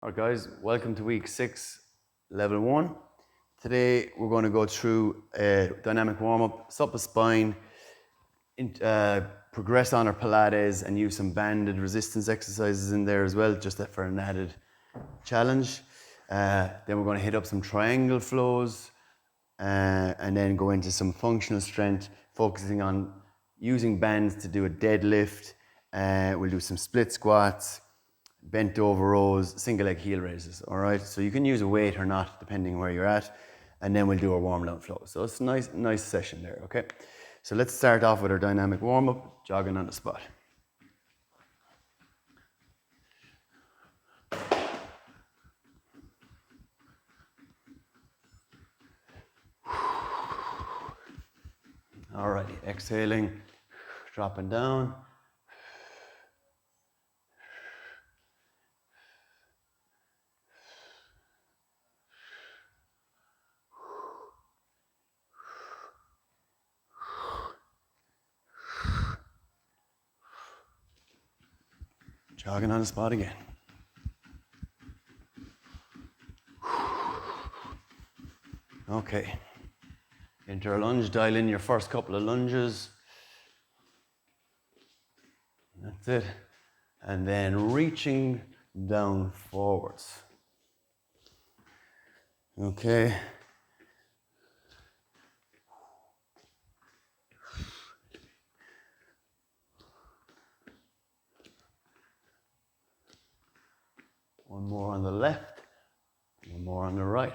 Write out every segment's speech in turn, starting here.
Alright guys, welcome to week 6, level 1. Today we're going to go through a dynamic warm-up, supple spine, progress on our Pilates and use some banded resistance exercises in there as well, just for an added challenge. Then we're going to hit up some triangle flows and then go into some functional strength, focusing on using bands to do a deadlift. We'll do some split squats, bent over rows, single leg heel raises, all right? So you can use a weight or not, depending where you're at, and then we'll do our warm down flow. So it's a nice session there, okay? So let's start off with our dynamic warm up, jogging on the spot. All righty, exhaling, dropping down. Jogging on the spot again. Okay. Into our lunge, dial in your first couple of lunges. That's it. And then reaching down forwards. Okay. One more on the left, one more on the right.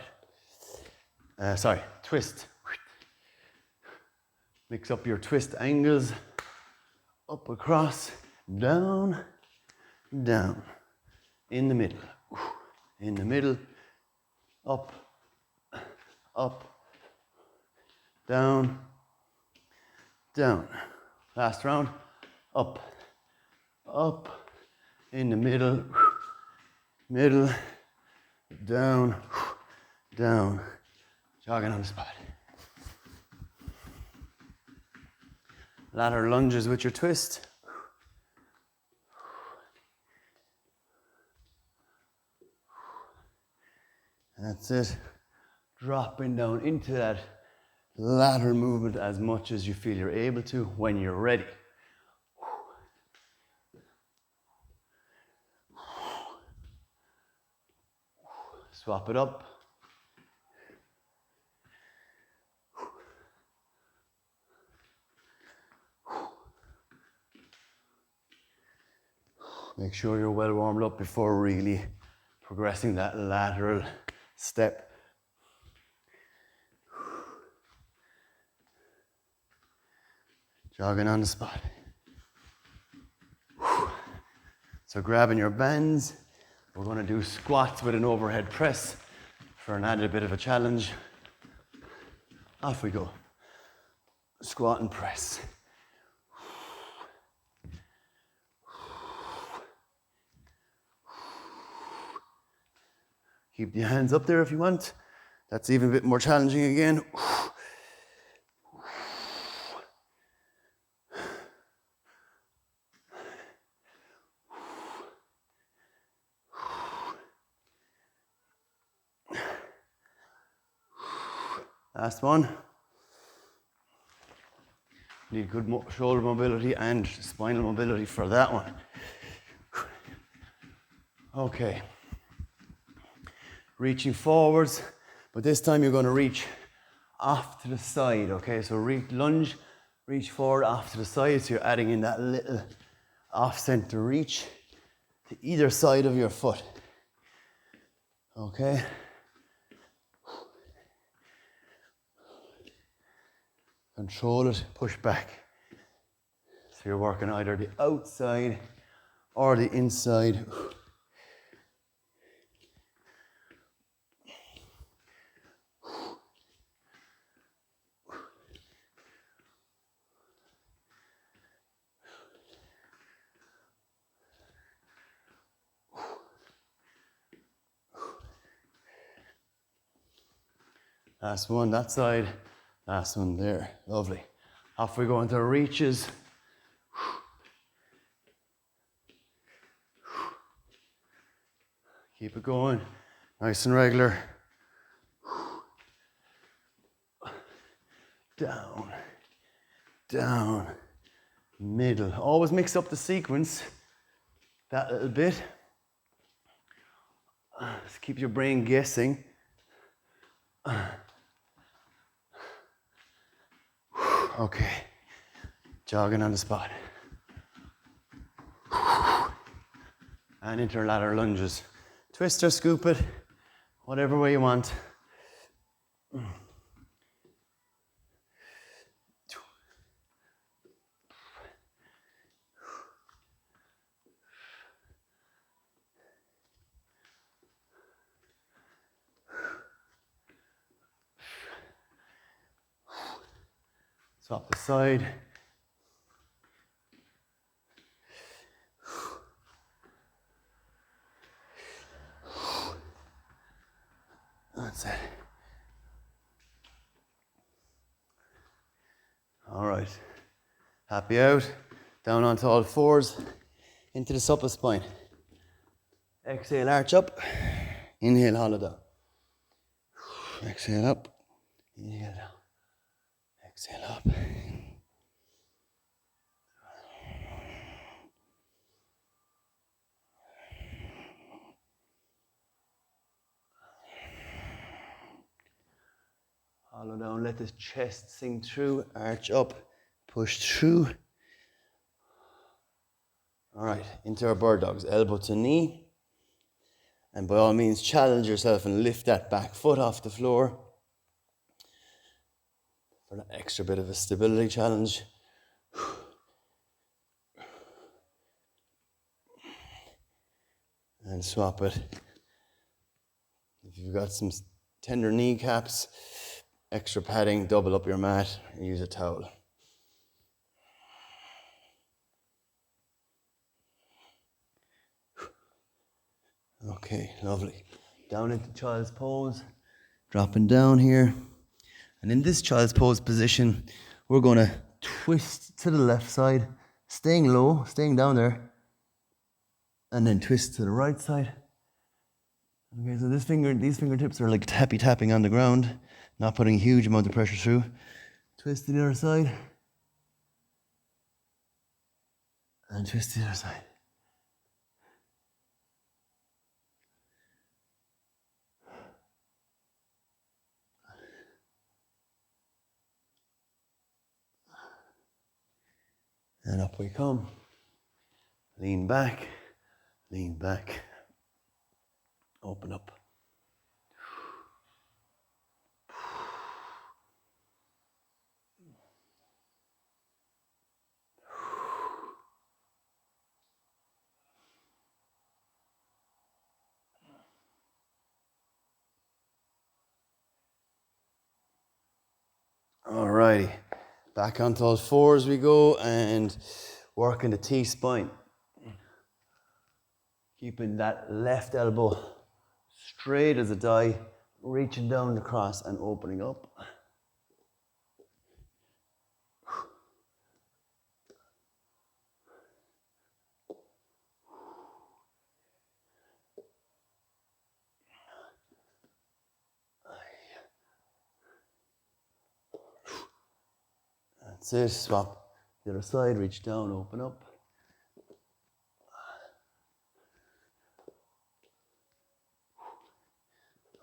Twist. Mix up your twist angles. Up, across, down, down. In the middle. In the middle. Up, up, down, down. Last round. Up, up, in the middle. Middle, down, down, jogging on the spot. Ladder lunges with your twist. That's it. Dropping down into that lateral movement as much as you feel you're able to when you're ready. Swap it up. Make sure you're well warmed up before really progressing that lateral step. Jogging on the spot. So grabbing your bands. We're going to do squats with an overhead press for an added bit of a challenge. Off we go. Squat and press. Keep the hands up there if you want. That's even a bit more challenging again. Last one. Need good shoulder mobility and spinal mobility for that one. Okay. Reaching forwards, but this time you're going to reach off to the side, okay? So lunge, reach forward off to the side, so you're adding in that little off-center reach to either side of your foot, okay? Control it, push back. So you're working either the outside or the inside. Last one that side, last one there. Lovely. Off we go into reaches. Keep it going. Nice and regular. Down, down, middle. Always mix up the sequence that little bit. Just keep your brain guessing. Okay, jogging on the spot. And into ladder lunges. Twist or scoop it, whatever way you want. Swap the side. That's it. All right. Happy out. Down onto all fours. Into the supple spine. Exhale, arch up. Inhale, hollow down. Exhale up. Inhale down. Exhale up. Hollow down, let the chest sink through, arch up, push through. All right, into our bird dogs, elbow to knee. And by all means, challenge yourself and lift that back foot off the floor for that extra bit of a stability challenge. And swap it. If you've got some tender kneecaps, extra padding, double up your mat, and use a towel. Okay, lovely. Down into child's pose, dropping down here. And in this child's pose position, we're going to twist to the left side, staying low, staying down there, and then twist to the right side. Okay, so these fingertips are like tapping on the ground, not putting a huge amount of pressure through. Twist to the other side. And twist to the other side. And up we come. Lean back, open up. Alrighty, back onto all fours we go and working the T-spine. Keeping that left elbow straight as a die, reaching down across and opening up. That's it, swap the other side, reach down, open up.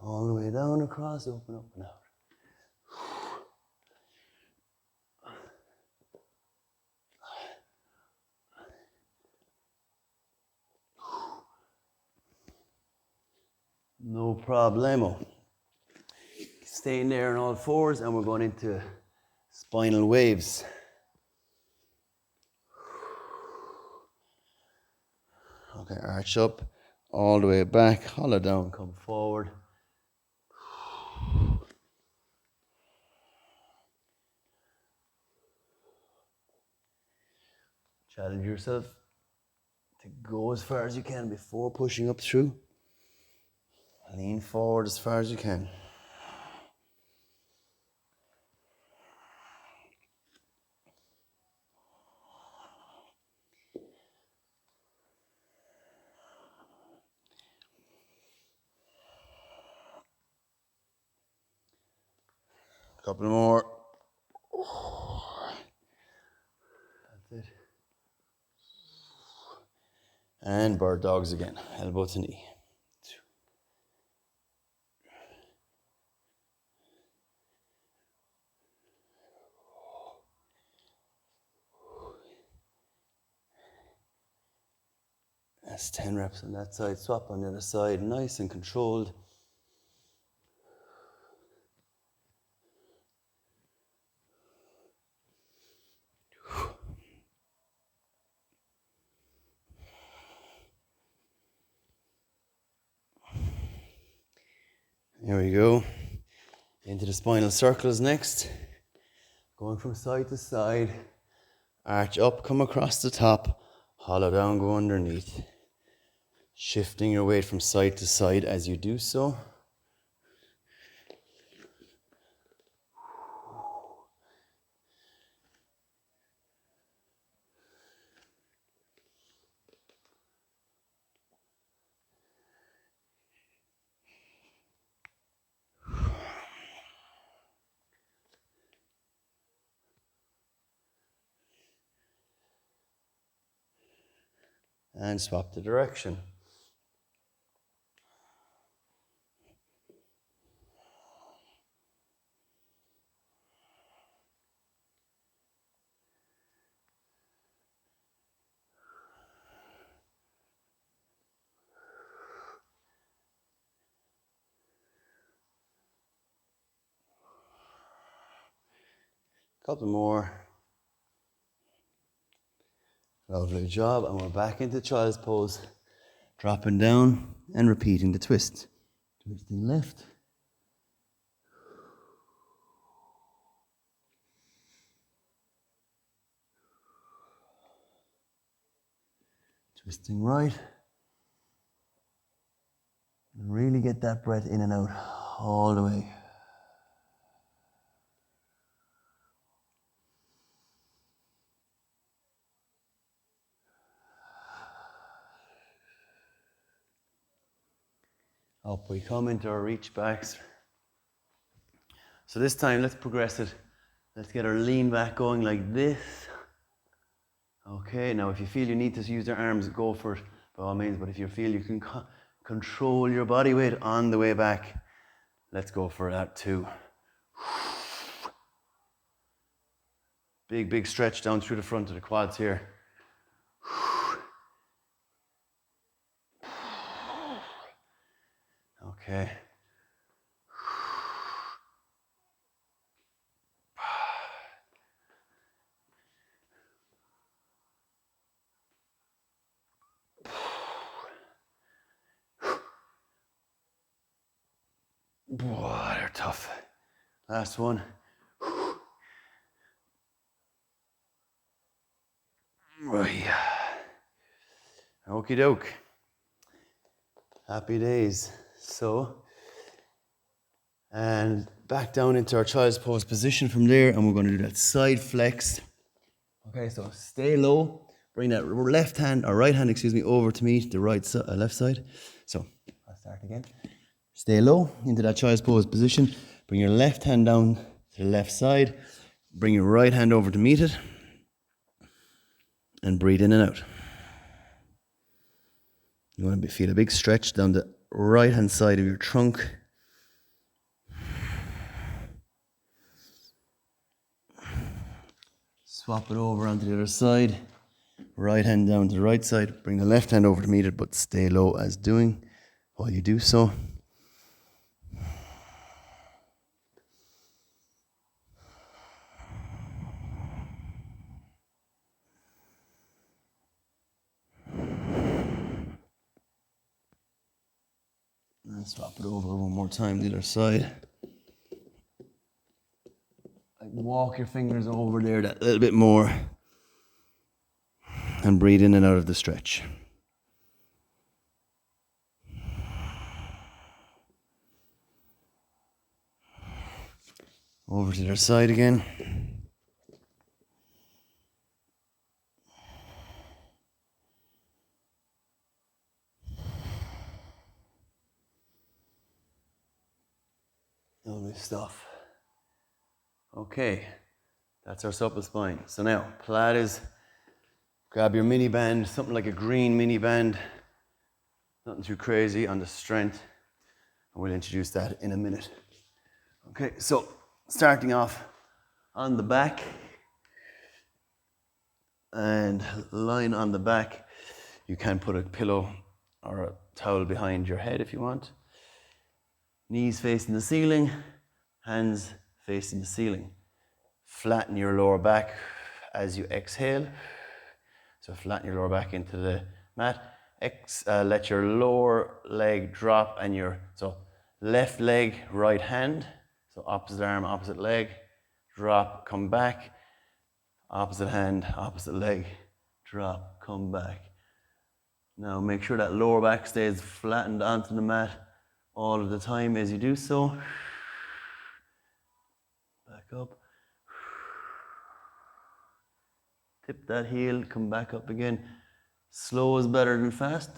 All the way down across, open up and out. No problemo. Staying there on all fours and we're going into spinal waves. Okay, arch up, all the way back, hollow down, come forward. Challenge yourself to go as far as you can before pushing up through. Lean forward as far as you can. Couple more. That's it. And bird dogs again, elbow to knee. That's 10 reps on that side. Swap on the other side, nice and controlled. Here we go. Into the spinal circles next. Going from side to side. Arch up, come across the top. Hollow down, go underneath. Shifting your weight from side to side as you do so. And swap the direction. Couple more. Lovely job. And we're back into child's pose. Dropping down and repeating the twist. Twisting left. Twisting right. And really get that breath in and out all the way. Up we come into our reach backs. So this time, let's progress it. Let's get our lean back going like this. Okay, now if you feel you need to use your arms, go for it by all means. But if you feel you can control your body weight on the way back, let's go for that too. Big, big stretch down through the front of the quads here. Okay. Whoa, they're tough. Last one. Okie doke. Happy days. So, and back down into our child's pose position from there, and we're going to do that side flex. Okay, so stay low. Bring that left hand, or right hand, excuse me, over to meet the left side. So, I'll start again. Stay low into that child's pose position. Bring your left hand down to the left side. Bring your right hand over to meet it. And breathe in and out. You want to feel a big stretch down the right hand side of your trunk. Swap it over onto the other side. Right hand down to the right side. Bring the left hand over to meet it, but stay low as doing while you do so. And swap it over one more time the other side. Walk your fingers over there that little bit more. And breathe in and out of the stretch. Over to the other side again. Lovely stuff. Okay, that's our supple spine. So now, Pilates, grab your mini band, something like a green mini band. Nothing too crazy on the strength. And we'll introduce that in a minute. Okay, so starting off on the back and lying on the back. You can put a pillow or a towel behind your head if you want. Knees facing the ceiling, hands facing the ceiling. Flatten your lower back as you exhale. So flatten your lower back into the mat. Let your lower leg drop and so left leg, right hand. So opposite arm, opposite leg. Drop, come back. Opposite hand, opposite leg. Drop, come back. Now make sure that lower back stays flattened onto the mat all of the time as you do so. Back up. Tip that heel, come back up again. Slow is better than fast.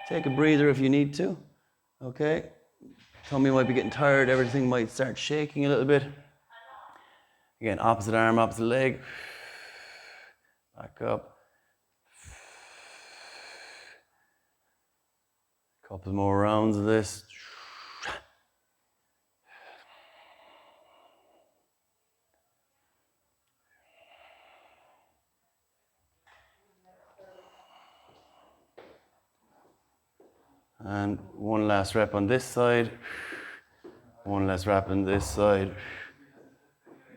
Take a breather if you need to. Okay. Tummy might be getting tired, everything might start shaking a little bit. Again, opposite arm, opposite leg. Back up. Couple more rounds of this. And one last rep on this side. One last rep on this side.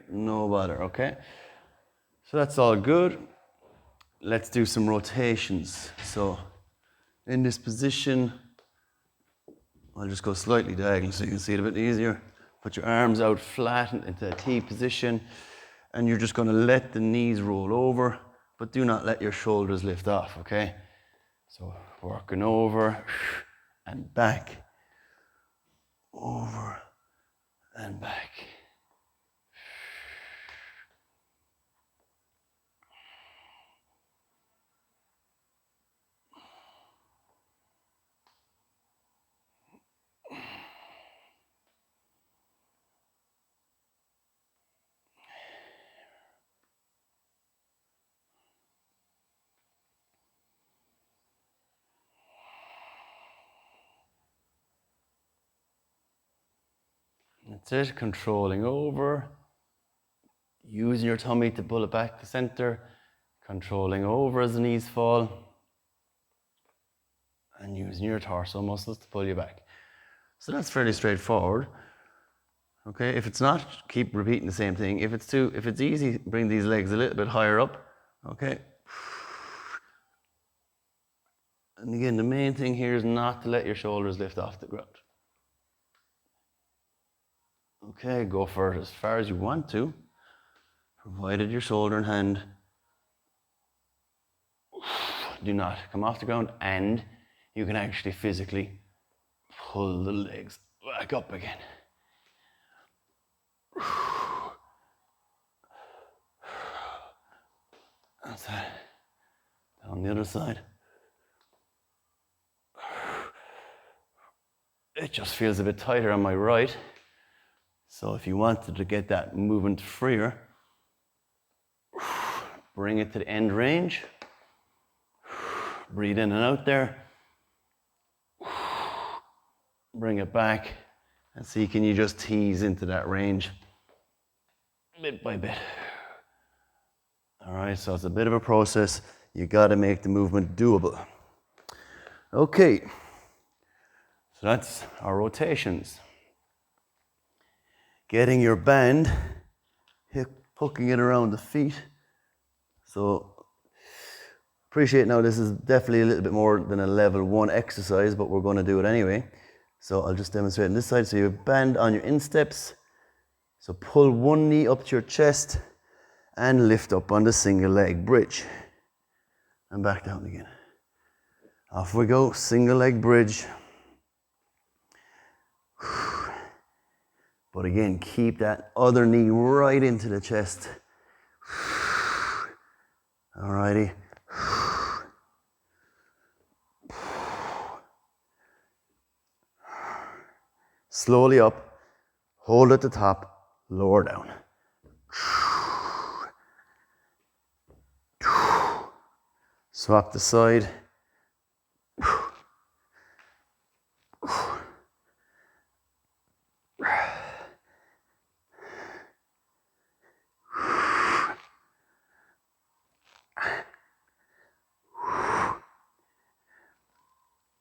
No bother, okay? So that's all good. Let's do some rotations. So in this position, I'll just go slightly diagonal so you can see it a bit easier. Put your arms out flat into a T position, and you're just going to let the knees roll over, but do not let your shoulders lift off, okay? So working over and back, over and back. That's it, controlling over, using your tummy to pull it back to center, controlling over as the knees fall, and using your torso muscles to pull you back. So that's fairly straightforward. Okay, if it's not, keep repeating the same thing. If it's easy, bring these legs a little bit higher up. Okay. And again, the main thing here is not to let your shoulders lift off the ground. Okay, go for it as far as you want to, provided your shoulder and hand do not come off the ground, and you can actually physically pull the legs back up again. That's it. On the other side. It just feels a bit tighter on my right. So if you wanted to get that movement freer, bring it to the end range. Breathe in and out there. Bring it back. And see, can you just tease into that range bit by bit. All right, so it's a bit of a process. You got to make the movement doable. Okay, so that's our rotations. Getting your band, hooking it around the feet. So appreciate now this is definitely a little bit more than a level 1 exercise, but we're going to do it anyway. So I'll just demonstrate on this side. So you band on your insteps. So pull one knee up to your chest and lift up on the single leg bridge. And back down again. Off we go, single leg bridge. But again, keep that other knee right into the chest. Alrighty. Slowly up, hold at the top, lower down. Swap the side.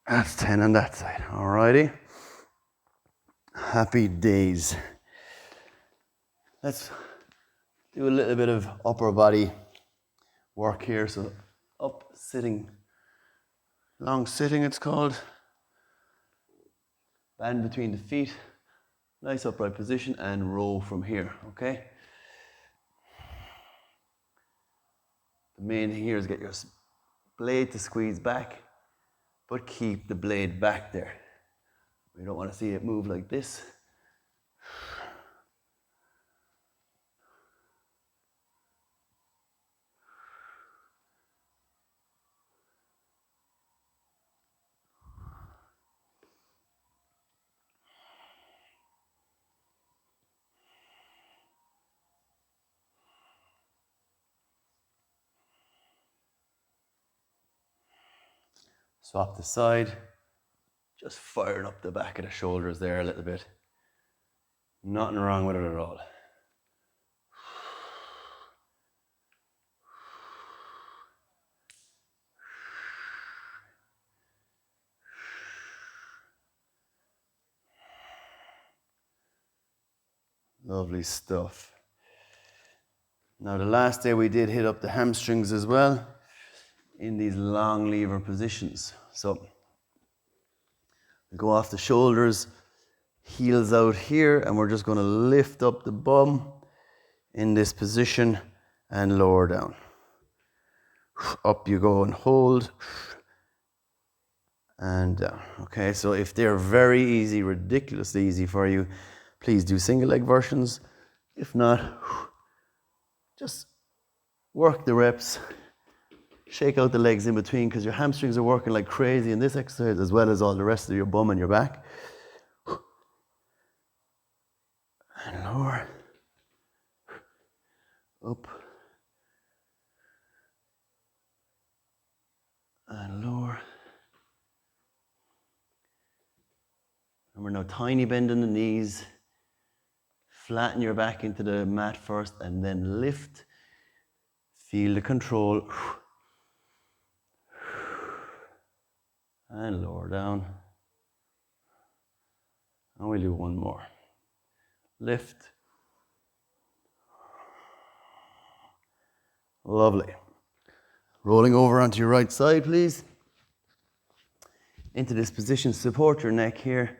That's 10 on that side. Alrighty. Happy days. Let's do a little bit of upper body work here. So up, sitting, long sitting it's called. Band between the feet. Nice upright position and row from here, okay? The main thing here is get your blade to squeeze back, but keep the blade back there. We don't want to see it move like this. Swap the side. Just firing up the back of the shoulders there a little bit. Nothing wrong with it at all. Lovely stuff. Now the last day we did hit up the hamstrings as well in these long lever positions. So we go off the shoulders, heels out here, and we're just going to lift up the bum in this position and lower down. Up you go and hold and down. Okay, so if they're very easy, ridiculously easy for you, please do single leg versions. If not, just work the reps, shake out the legs in between, because your hamstrings are working like crazy in this exercise as well as all the rest of your bum and your back. And lower, up, and lower. Remember now, tiny bend in the knees. Flatten your back into the mat first and then lift. Feel the control. And lower down. And we'll do one more. Lift. Lovely. Rolling over onto your right side, please. Into this position, support your neck here.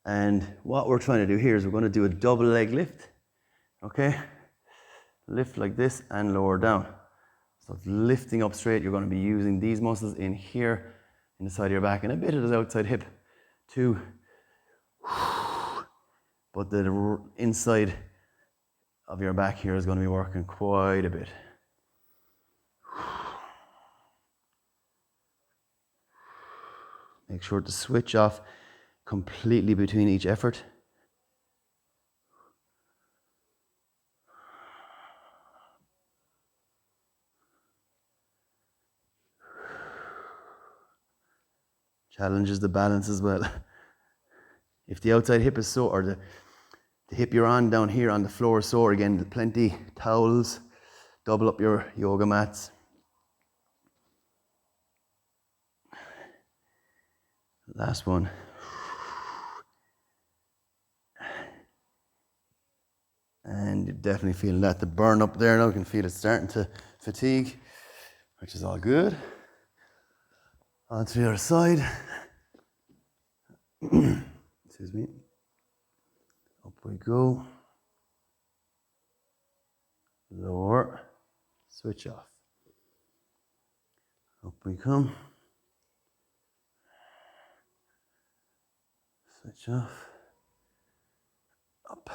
And what we're trying to do here is we're going to do a double leg lift. Okay? Lift like this and lower down. So it's lifting up straight. You're going to be using these muscles in here, in the side of your back, and a bit of the outside hip too. But the inside of your back here is going to be working quite a bit. Make sure to switch off completely between each effort. Challenges the balance as well. If the outside hip is sore, or the hip you're on down here on the floor is sore, again, plenty towels, double up your yoga mats. Last one. And you're definitely feeling that, the burn up there now. You can feel it starting to fatigue, which is all good. On to the other side. Excuse me. Up we go. Lower. Switch off. Up we come. Switch off. Up.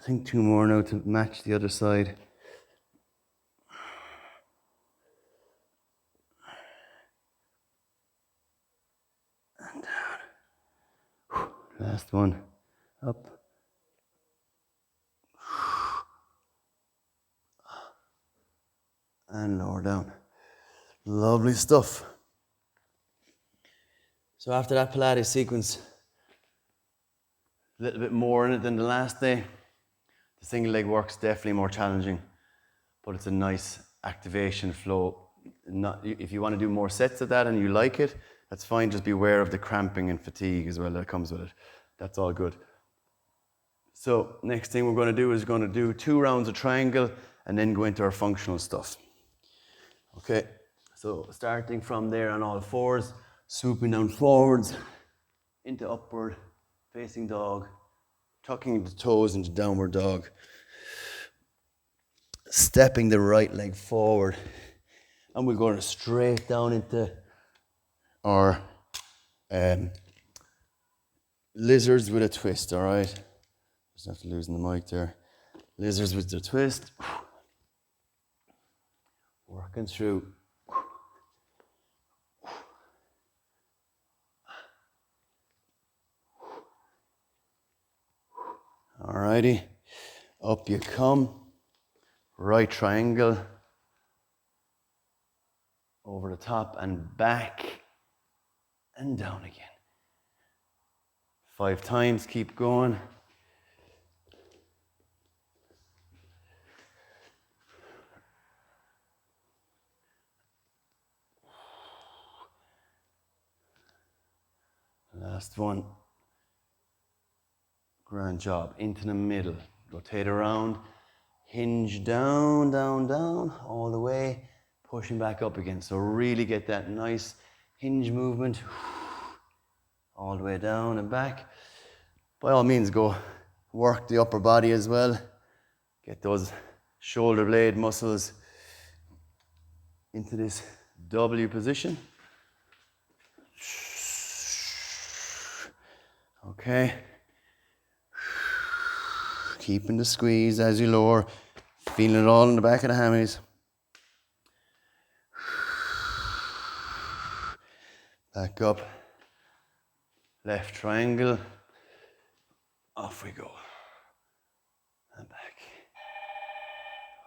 think 2 more now to match the other side. And down. Last one. Up. And lower down. Lovely stuff. So after that Pilates sequence, a little bit more in it than the last day. The single leg work's definitely more challenging, but it's a nice activation flow. If you want to do more sets of that and you like it, that's fine. Just be aware of the cramping and fatigue as well that comes with it. That's all good. So next thing we're going to do is going to do 2 rounds of triangle and then go into our functional stuff. Okay, so starting from there on all fours, swooping down forwards into upward facing dog, tucking the toes into downward dog, stepping the right leg forward, and we're going straight down into our lizards with a twist, all right? Just have to loosen the mic there. Lizards with the twist. Working through. Alrighty, up you come, right triangle, over the top and back and down again. 5 times, keep going. Last one. Grand job. Into the middle. Rotate around. Hinge down, down, down, all the way. Pushing back up again. So really get that nice hinge movement. All the way down and back. By all means, go work the upper body as well. Get those shoulder blade muscles into this W position. Okay. Keeping the squeeze as you lower. Feeling it all in the back of the hammies. Back up. Left triangle. Off we go. And back.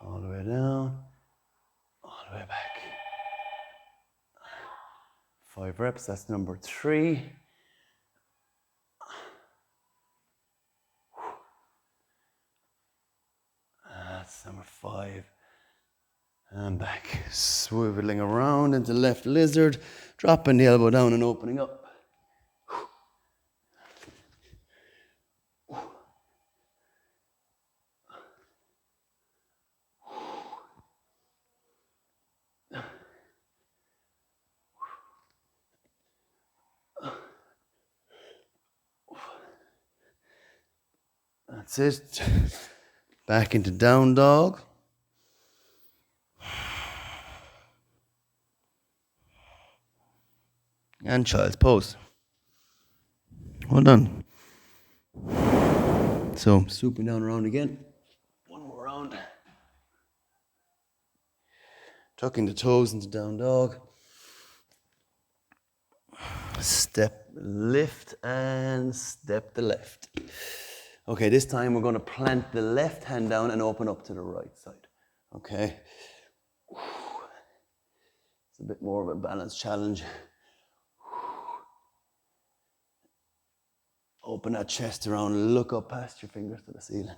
All the way down. All the way back. 5 reps, that's number 3. That's number 5. And back. Swiveling around into left lizard. Dropping the elbow down and opening up. That's it. Back into down dog. And child's pose. Well done. So, swooping down around again. One more round. Tucking the toes into down dog. Step lift and step the left. Okay, this time we're going to plant the left hand down and open up to the right side. Okay. It's a bit more of a balance challenge. Open that chest around, look up past your fingers to the ceiling.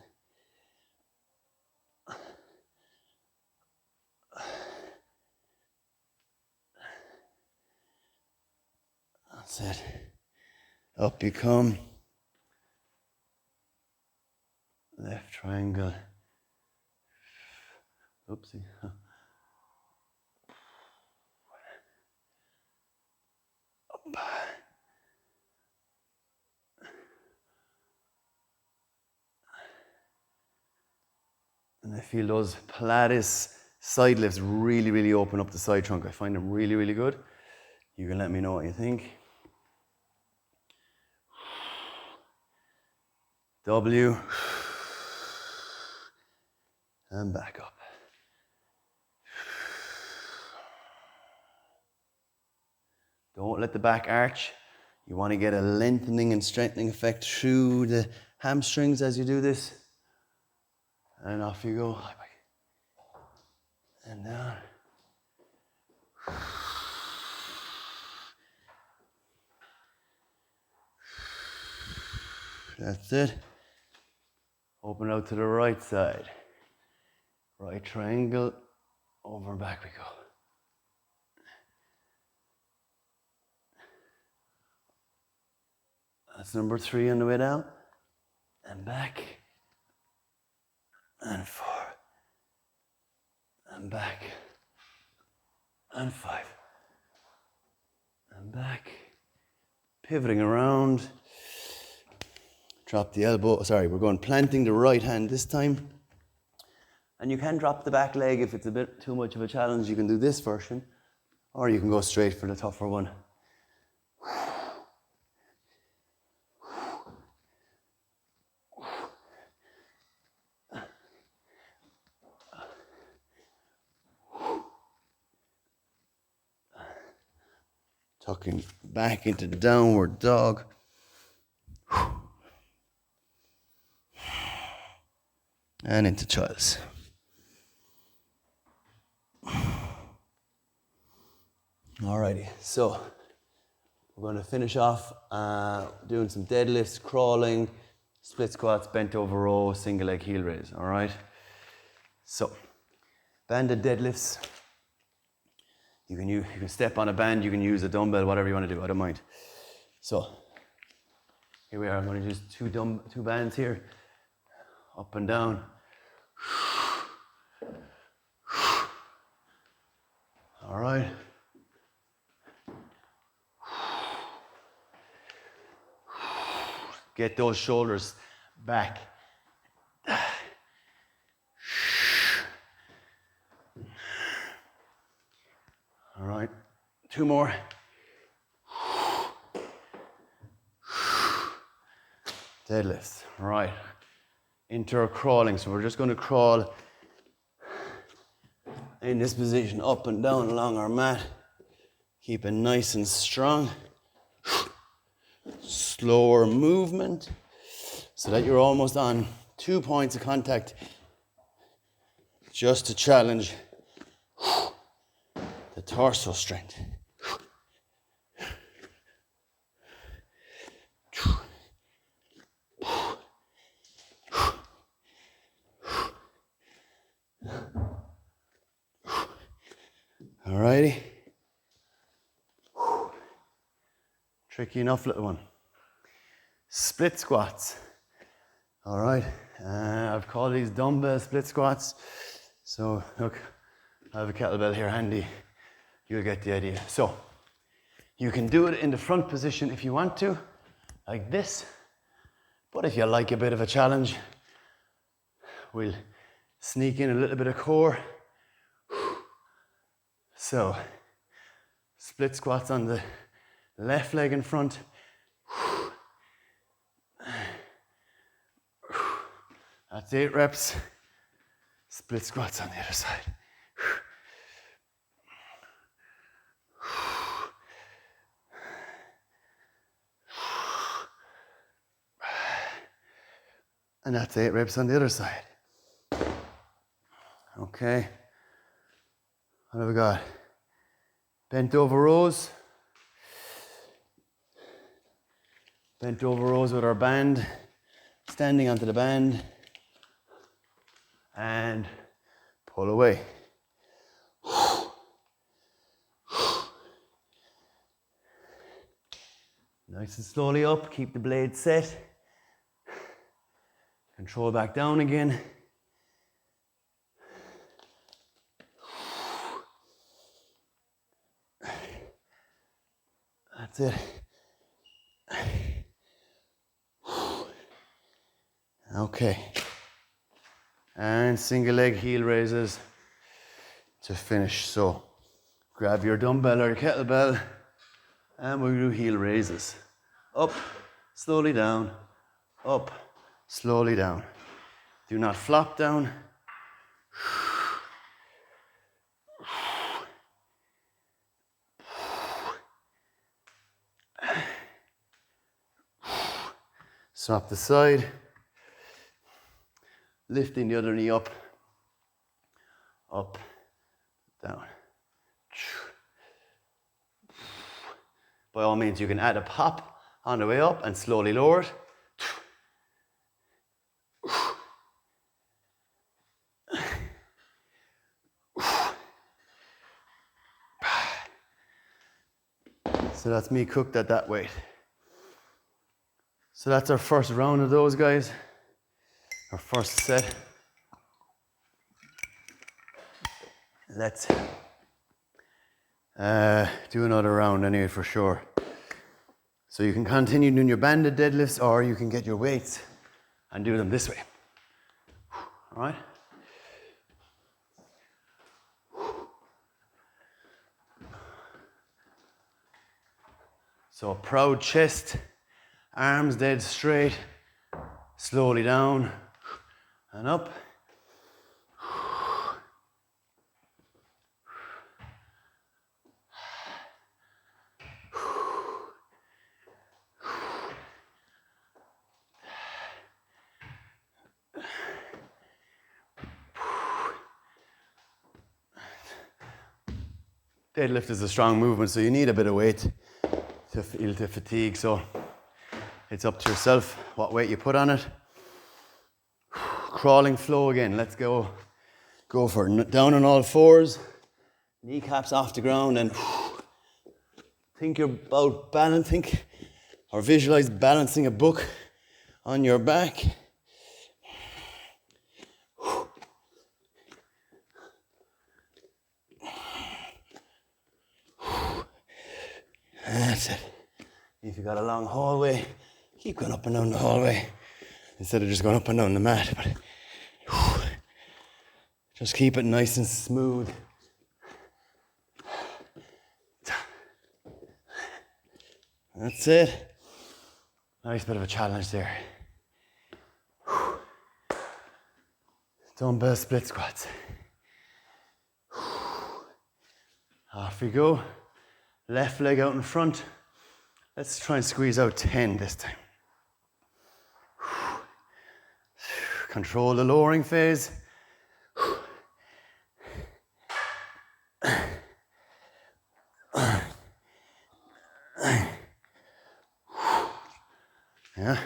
That's it. Up you come. Left triangle. Oopsie. Up. And I feel those Pilates side lifts really, really open up the side trunk. I find them really, really good. You can let me know what you think. W. and back up. Don't let the back arch. You want to get a lengthening and strengthening effect through the hamstrings as you do this. And off you go. And down. That's it. Open out to the right side. Right triangle. Over and back we go. That's number 3 on the way down. And back. And 4. And back. And 5. And back. Pivoting around. Drop the elbow. Sorry, we're going planting the right hand this time. And you can drop the back leg if it's a bit too much of a challenge. You can do this version. Or you can go straight for the tougher one. Tucking back into the downward dog. And into child's. Alrighty, so we're going to finish off doing some deadlifts, crawling, split squats, bent over row, single leg heel raise. Alright, so banded deadlifts. You can step on a band, you can use a dumbbell, whatever you want to do, I don't mind. So here we are. I'm going to use two bands here, up and down. All right. Get those shoulders back. All right, 2 more. Deadlifts, all right. Into our crawling, so we're just going to crawl in this position, up and down along our mat. Keep it nice and strong. Slower movement, so that you're almost on 2 points of contact, just to challenge the torso strength. Alrighty. Tricky enough, little one. Split squats. All right. I've called these dumbbell split squats. So look, I have a kettlebell here handy. You'll get the idea. So you can do it in the front position if you want to, like this. But if you like a bit of a challenge, we'll sneak in a little bit of core. So split squats on the left leg in front. That's 8 reps. Split squats on the other side. And that's 8 reps on the other side. Okay. What have we got? Bent over rows. Bent over rows with our band. Standing onto the band. And pull away. Nice and slowly up. Keep the blade set. Control back down again. That's it. Okay. And single leg heel raises to finish. So grab your dumbbell or your kettlebell and we'll do heel raises. Up, slowly down, up, slowly down. Do not flop down. Swap the side. Lifting the other knee up, up, down. By all means, you can add a pop on the way up and slowly lower it. So that's me cooked at that weight. So that's our first round of those guys, our first set. Let's do another round anyway for sure. So you can continue doing your banded deadlifts, or you can get your weights and do them this way. All right? So proud chest, arms dead straight, slowly down and up. Deadlift is a strong movement, so you need a bit of weight to feel the fatigue. So it's up to yourself what weight you put on it. Crawling flow again. Let's go for it. Down on all fours, kneecaps off the ground, and think you're about balancing, or visualize balancing a book on your back. That's it. If you've got a long hallway, keep going up and down the hallway instead of just going up and down the mat. But just keep it nice and smooth. That's it. Nice bit of a challenge there. Dumbbell split squats. Off we go. Left leg out in front. Let's try and squeeze out 10 this time. Control the lowering phase. Yeah.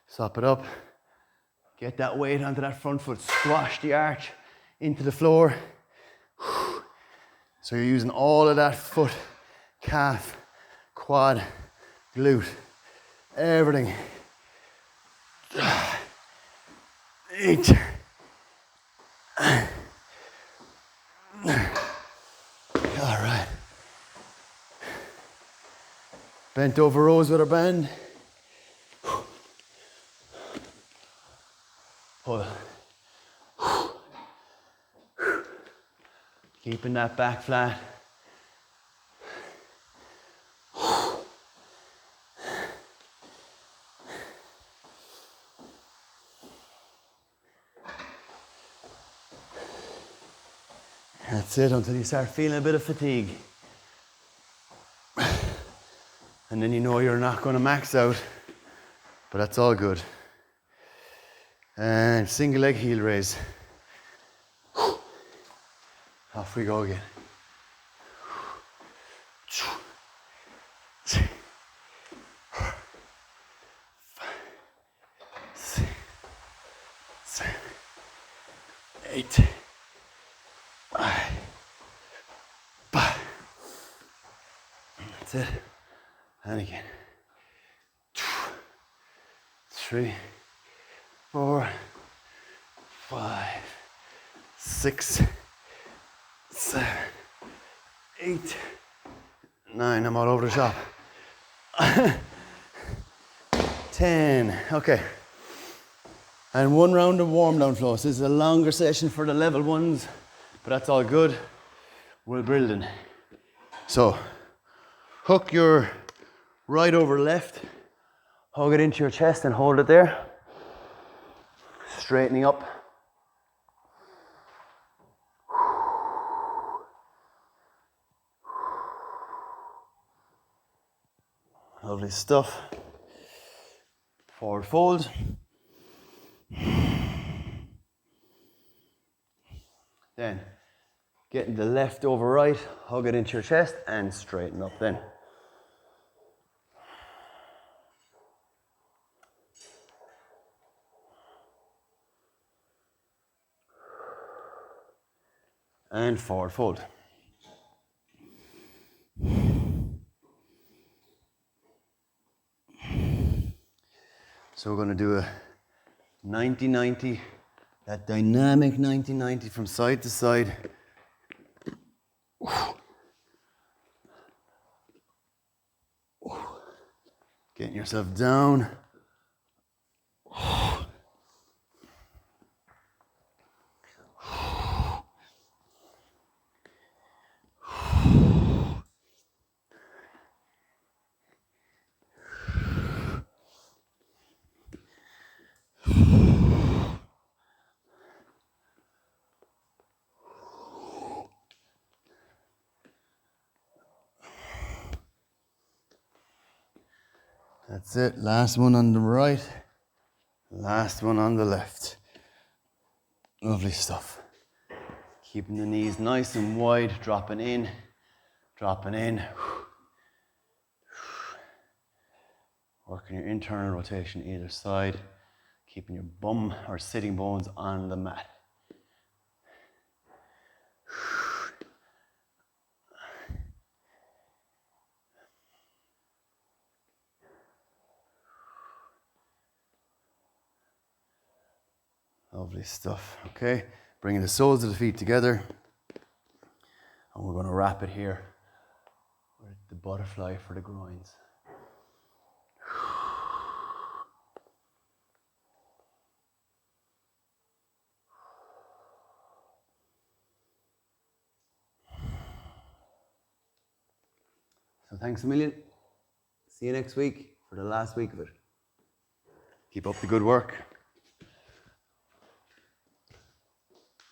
Sop it up. Get that weight onto that front foot. Squash the arch into the floor. So you're using all of that foot, calf, quad, glute, everything. 8. All right. Bent over rows with our band. Pull. Keeping that back flat. That's it until you start feeling a bit of fatigue. And then you know you're not going to max out, but that's all good. And single leg heel raise. Off we go again. 5, 6, 7, 8, 5. That's it. And again. 3, 4, 5, 6, 7, 8, 9. I'm all over the shop. 10. Okay. And one round of warm down flows. This is a longer session for the level ones, but that's all good. We're building. So, hook your right over left. Hug it into your chest and hold it there. Straightening up. Lovely stuff. forward fold. Then getting the left over right, hug it into your chest and straighten up then. And forward fold. So we're going to do a 90-90, that dynamic 90-90 from side to side. Getting yourself down. That's it. Last one on the right. Last one on the left. Lovely stuff. Keeping the knees nice and wide, dropping in, dropping in. Working your internal rotation either side. Keeping your bum or sitting bones on the mat. Lovely stuff, okay? Bringing the soles of the feet together. And we're going to wrap it here with the butterfly for the groins. So thanks a million. See you next week for the last week of it. Keep up the good work.